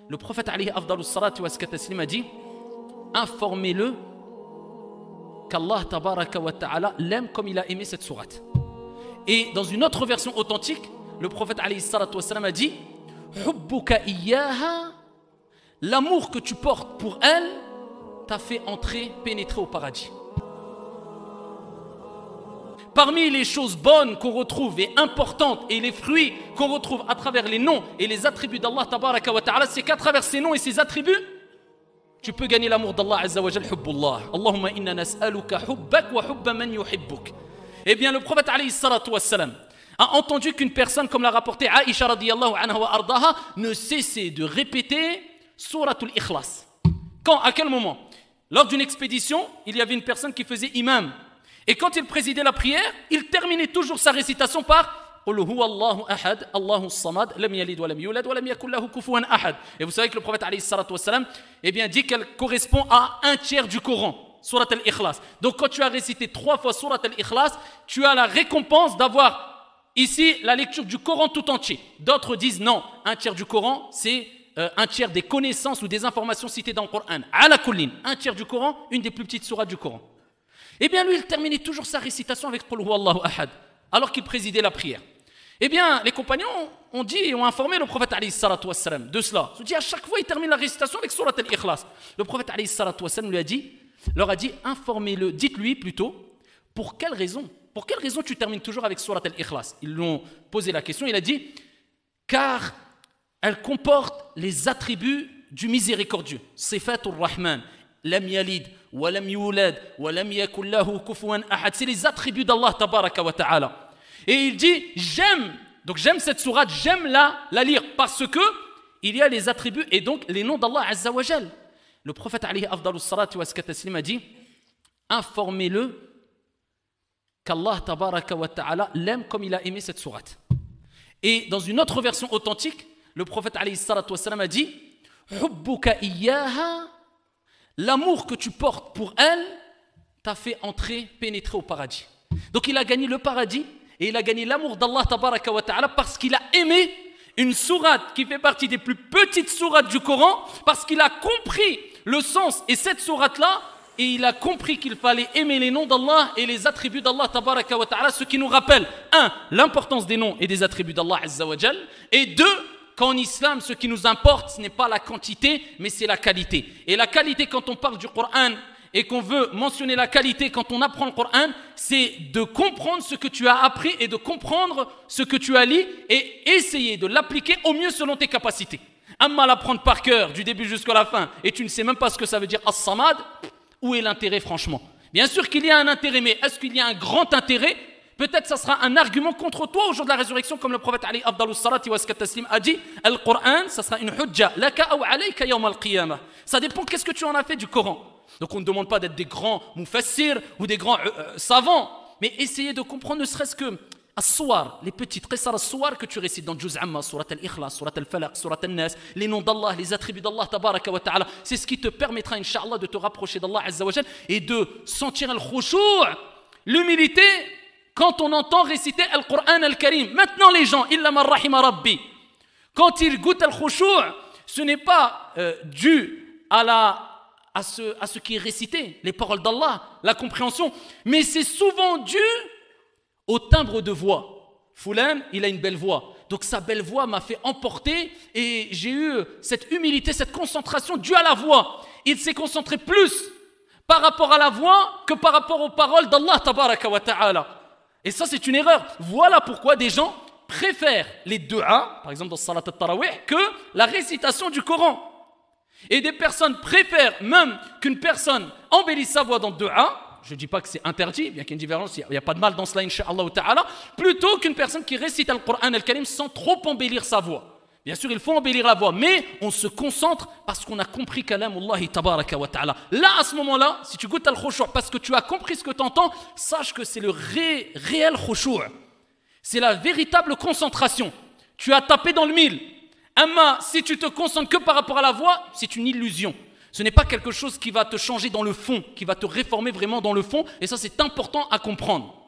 le prophète alayhi afdalus salatu wa taslim a dit, informez-le qu'Allah tabaraka wa ta'ala l'aime comme il a aimé cette sourate. Et dans une autre version authentique, le prophète alayhi salatu wa salam a dit, hubbuka iyyaha, l'amour que tu portes pour elle t'a fait pénétrer au paradis. Parmi les choses bonnes qu'on retrouve et importantes et les fruits qu'on retrouve à travers les noms et les attributs d'Allah tabaraka wa ta'ala, c'est qu'à travers ces noms et ces attributs, tu peux gagner l'amour d'Allah azza wa jal, hubbullah. Allahumma inna nas'aluka hubbak wa hubba man yuhibbuk. Eh bien, le prophète alayhi salatu wa salam a entendu qu'une personne, comme l'a rapporté Aïcha radiyallahu anha wa ardaha, ne cessait de répéter Suratul Ikhlas. Quand, à quel moment? Lors d'une expédition, il y avait une personne qui faisait imam. Et quand il présidait la prière, il terminait toujours sa récitation par Qul huwa Allahu ahad, Allahu samad, lam yalid wa lam yulad wa lam yakul lahu kufuwan ahad. Et vous savez que le prophète alayhi salatu wassalam, eh bien, dit qu'elle correspond à un tiers du Coran, Surat al-Ikhlas. Donc quand tu as récité 3 fois Surat al-Ikhlas, tu as la récompense d'avoir ici la lecture du Coran tout entier. D'autres disent non, un tiers du Coran, c'est un tiers des connaissances ou des informations citées dans le Coran. Ala kullin, un tiers du Coran, une des plus petites sourates du Coran. Eh bien, lui, il terminait toujours sa récitation avec Qul huwa Allahu ahad, alors qu'il présidait la prière. Eh bien, les compagnons ont dit et ont informé le prophète alayhi salatu wassalam de cela. Ils ont dit à chaque fois, il termine la récitation avec Surat al-Ikhlas. Le prophète alayhi salatu wassalam leur a dit, informez-le, dites-lui plutôt, pour quelle raison tu termines toujours avec Surat al-Ikhlas? Ils lui ont posé la question, il a dit, car elle comporte les attributs du miséricordieux. Sifatur Rahman, lam yalid, wa lam yulad, wa lam yakul lahu kufuwan ahad. C'est les attributs d'Allah tabaraka wa ta'ala. Et il dit, j'aime cette sourate, j'aime la lire parce que il y a les attributs et donc les noms d'Allah azza wa jal. Le prophète alayhi afdalus salatu wa taslim a dit, informez-le qu'Allah tabaraka wa ta'ala l'aime comme il a aimé cette sourate. Et dans une autre version authentique, le prophète alayhi salatu wa salam a dit, hubbuka iyyaha, l'amour que tu portes pour elle t'a fait pénétrer au paradis. Donc il a gagné le paradis et il a gagné l'amour d'Allah tabaraka wa ta'ala parce qu'il a aimé une sourate qui fait partie des plus petites sourates du Coran, parce qu'il a compris le sens et cette sourate-là, et il a compris qu'il fallait aimer les noms d'Allah et les attributs d'Allah tabaraka wa ta'ala, ce qui nous rappelle, 1, l'importance des noms et des attributs d'Allah azza wa jal, et 2, qu'en islam, ce qui nous importe, ce n'est pas la quantité, mais c'est la qualité. Et la qualité, quand on parle du Coran et qu'on veut mentionner la qualité quand on apprend le Coran, c'est de comprendre ce que tu as appris et de comprendre ce que tu as lu et essayer de l'appliquer au mieux selon tes capacités. Amma l'apprendre par cœur du début jusqu'à la fin et tu ne sais même pas ce que ça veut dire as-samad, où est l'intérêt franchement? Bien sûr qu'il y a un intérêt, mais est-ce qu'il y a un grand intérêt? Peut-être ça sera un argument contre toi au jour de la résurrection, comme le prophète Ali afdalus salati wa taslim a dit, le Coran, ça sera une hujja laka ou alayka yawm al-qiyamah. Ça dépend qu'est-ce que tu en as fait du Coran. Donc on ne demande pas d'être des grands mufassir ou des grands savants, mais essayez de comprendre ne serait-ce que as-suwar, les petites qissar as-suwar que tu récites dans Juz Amma, Surat al-Ikhlas, Surat al-Falaq, Surat al-Nas, les noms d'Allah, les attributs d'Allah tabaraka wa ta'ala, c'est ce qui te permettra incha'Allah de te rapprocher d'Allah azza wa jal et de sentir al-khushu', l'humilité quand on entend réciter le Coran al-Karim. Maintenant les gens, illa man rahima rabbi, quand ils goûtent al-khushu', ce n'est pas dû à ce qui est récité, les paroles d'Allah, la compréhension, mais c'est souvent dû au timbre de voix. Fulan, il a une belle voix, donc sa belle voix m'a fait emporter et j'ai eu cette humilité, cette concentration due à la voix. Il s'est concentré plus par rapport à la voix que par rapport aux paroles d'Allah tabaraka wa ta'ala. Et ça c'est une erreur. Voilà pourquoi des gens préfèrent les du'a, par exemple dans Salat al-Tarawih, que la récitation du Coran. Et des personnes préfèrent même qu'une personne embellisse sa voix dans le du'a, je ne dis pas que c'est interdit, bien qu'il y ait une différence, il n'y a pas de mal dans cela, incha'Allah ta'ala, plutôt qu'une personne qui récite le Coran al-Karim sans trop embellir sa voix. Bien sûr, il faut embellir la voix, mais on se concentre parce qu'on a compris kalamullahi tabaraka wa ta'ala. Là, à ce moment-là, si tu goûtes al-khushu' parce que tu as compris ce que tu entends, sache que c'est le réel khushu'. C'est la véritable concentration. Tu as tapé dans le mille. Amma, si tu te concentres que par rapport à la voix, c'est une illusion. Ce n'est pas quelque chose qui va te changer dans le fond, qui va te réformer vraiment dans le fond, et ça c'est important à comprendre.